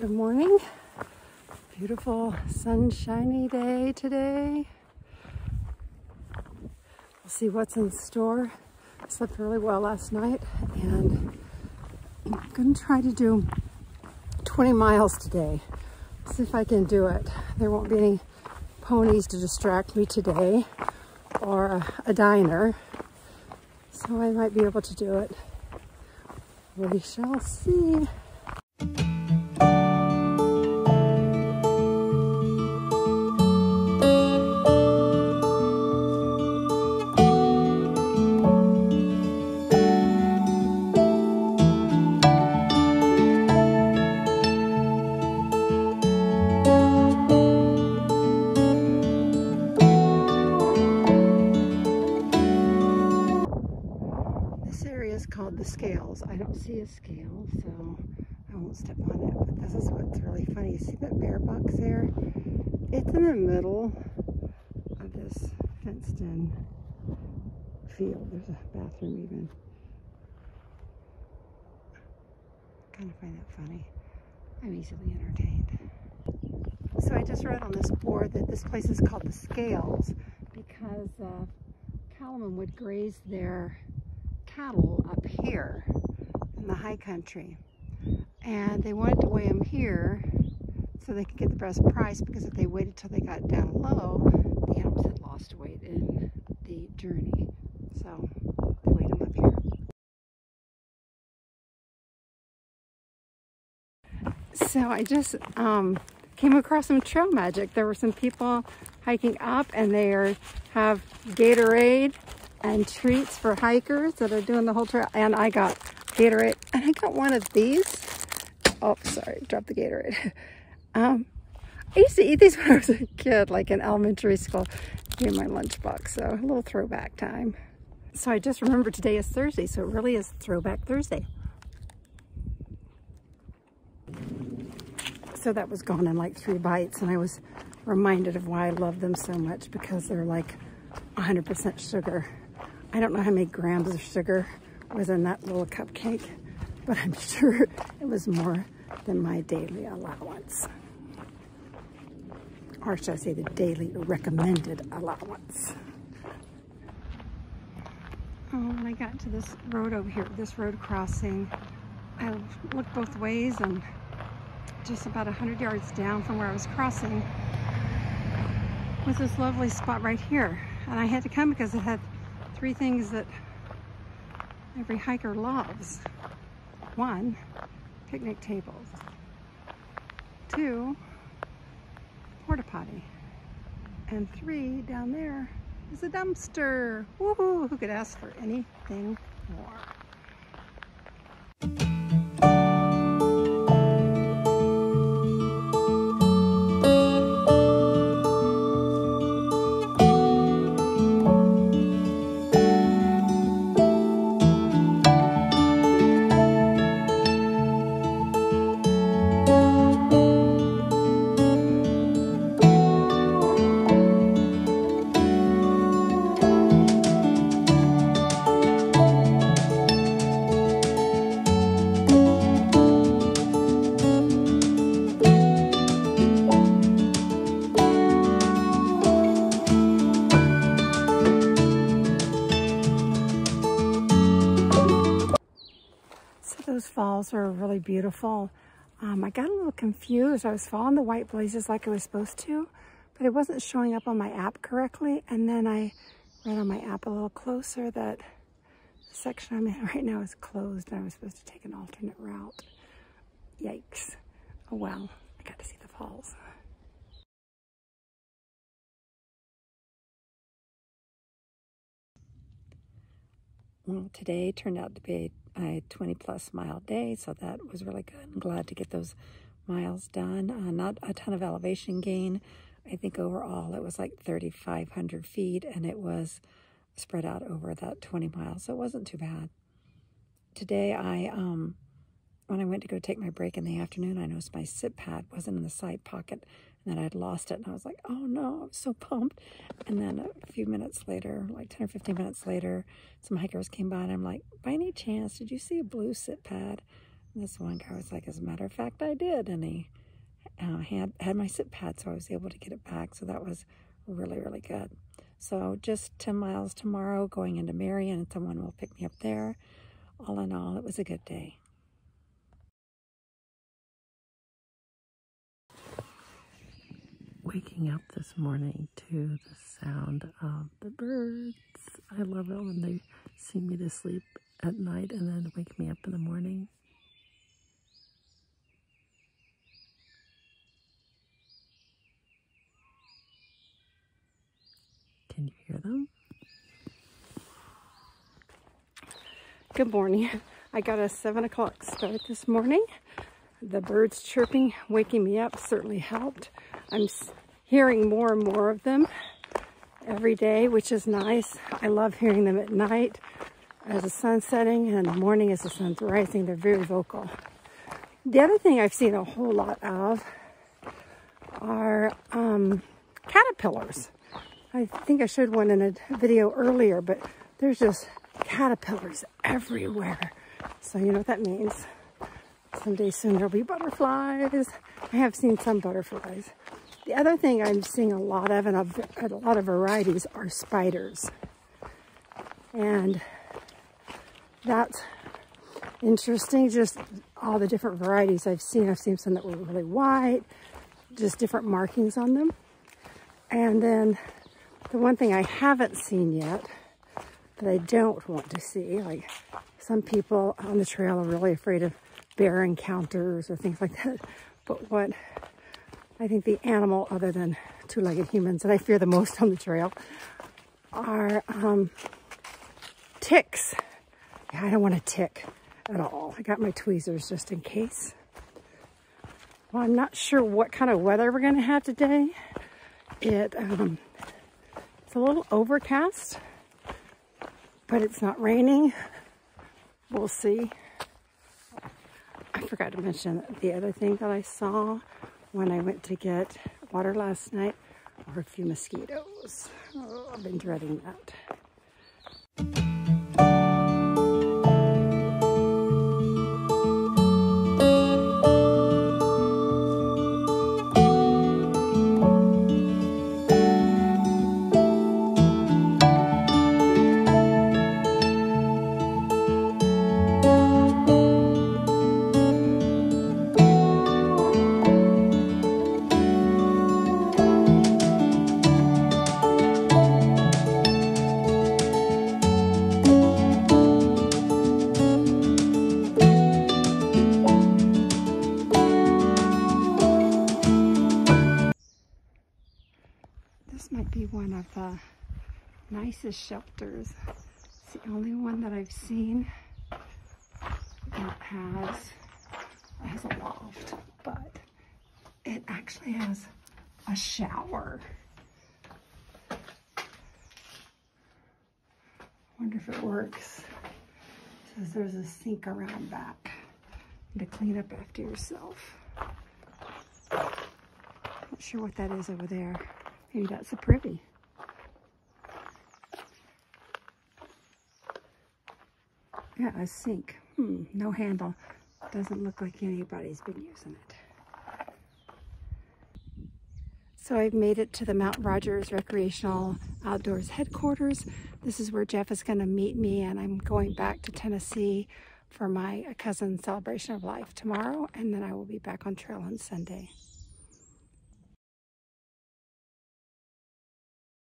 Good morning. Beautiful sunshiny day today. We'll see what's in store. I slept really well last night and I'm going to try to do 20 miles today. See if I can do it. There won't be any ponies to distract me today or a diner, so I might be able to do it. We shall see. Called the scales. I don't see a scale, so I won't step on it, but this is what's really funny. You see that bear box there? It's in the middle of this fenced in field. There's a bathroom even. I kind of find that funny. I'm easily entertained. So I just read on this board that this place is called the Scales because cattlemen would graze their cattle up here in the high country, and they wanted to weigh them here so they could get the best price, because if they waited till they got down low, the animals had lost weight in the journey, so they weighed them up here. So I just came across some trail magic. There were some people hiking up and they have Gatorade and treats for hikers that are doing the whole trail. And I got Gatorade, and I got one of these. Oh, sorry, dropped the Gatorade. I used to eat these when I was a kid, like in elementary school, in my lunchbox. So a little throwback time. So I just remembered today is Thursday, so it really is Throwback Thursday. So that was gone in like 3 bites, and I was reminded of why I love them so much, because they're like 100% sugar. I don't know how many grams of sugar was in that little cupcake, but I'm sure it was more than my daily allowance. Or should I say the daily recommended allowance. Oh, when I got to this road over here, this road crossing, I looked both ways, and just about 100 yards down from where I was crossing was this lovely spot right here. And I had to come because it had 3 things that every hiker loves. 1, picnic tables. 2, porta potty. And 3, down there is a dumpster. Woohoo! Who could ask for anything more? Those falls are really beautiful. I got a little confused. I was following the white blazes like I was supposed to, but it wasn't showing up on my app correctly. And then I read on my app a little closer that the section I'm in right now is closed, and I was supposed to take an alternate route. Yikes. Oh well, I got to see the falls. Well, today turned out to be a 20+ mile day, so that was really good. I'm glad to get those miles done. Not a ton of elevation gain. I think overall it was like 3,500 feet, and it was spread out over that 20 miles, so it wasn't too bad. Today, when I went to go take my break in the afternoon, I noticed my sit pad wasn't in the side pocket, and then I'd lost it, and I was like, oh no, I was so pumped. And then a few minutes later, like 10 or 15 minutes later, some hikers came by, and I'm like, by any chance, did you see a blue sit pad? And this one guy was like, as a matter of fact, I did. And he had my sit pad, so I was able to get it back. So that was really, really good. So just 10 miles tomorrow going into Marion, and someone will pick me up there. All in all, it was a good day. Waking up this morning to the sound of the birds. I love it when they sing me to sleep at night and then wake me up in the morning. Can you hear them? Good morning. I got a 7 o'clock start this morning. The birds chirping, waking me up certainly helped. I'm hearing more and more of them every day, which is nice. I love hearing them at night as the sun's setting and in the morning as the sun's rising. They're very vocal. The other thing I've seen a whole lot of are caterpillars. I think I showed one in a video earlier, but there's just caterpillars everywhere. So you know what that means. Someday soon there'll be butterflies. I have seen some butterflies. The other thing I'm seeing a lot of, and a lot of varieties, are spiders. And that's interesting, just all the different varieties I've seen. I've seen some that were really white, just different markings on them. And then the one thing I haven't seen yet that I don't want to see, like some people on the trail are really afraid of bear encounters or things like that. But what I think the animal, other than two-legged humans, that I fear the most on the trail are ticks. Yeah, I don't want a tick at all. I got my tweezers just in case. Well, I'm not sure what kind of weather we're going to have today. It's a little overcast, but it's not raining. We'll see. I forgot to mention the other thing that I saw when I went to get water last night were a few mosquitoes. Oh, I've been dreading that. This might be one of the nicest shelters. It's the only one that I've seen that has a loft, but it actually has a shower. I wonder if it works. It says there's a sink around back to clean up after yourself. Not sure what that is over there. Maybe that's a privy. Yeah, a sink. No handle. Doesn't look like anybody's been using it. So I've made it to the Mount Rodgers Recreational Outdoors headquarters. This is where Jeff is going to meet me, and I'm going back to Tennessee for my cousin's celebration of life tomorrow, and then I will be back on trail on Sunday.